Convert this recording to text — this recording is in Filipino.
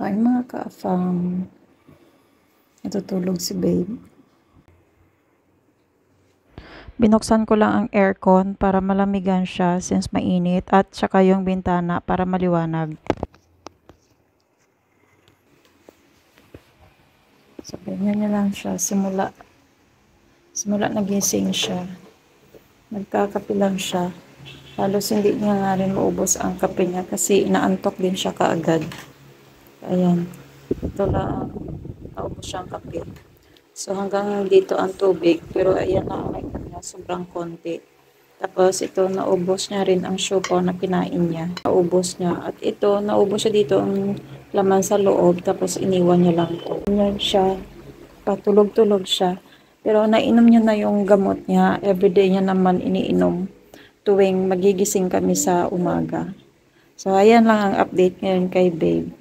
Ay mga ka-afam, natutulog si babe. Binuksan ko lang ang aircon para malamigan siya since mainit at saka yung bintana para maliwanag. So, ganyan niya lang siya simula nagising siya. Nagkakape lang siya. Halos hindi niya nga rin maubos ang kape niya kasi inaantok din siya kaagad. Ayan. Ito lang, naubos siyang kape. So, hanggang dito ang tubig. Pero, ayan na ang kanya, sobrang konti. Tapos, ito, naubos niya rin ang siopaw na kinain niya. Naubos niya. At ito, naubos siya dito ang laman sa loob. Tapos, iniwan niya lang ito. Ganyan siya. Patulog-tulog siya. Pero, nainom niya na yung gamot niya. Everyday niya naman iniinom tuwing magigising kami sa umaga. So, ayan lang ang update ngayon kay babe.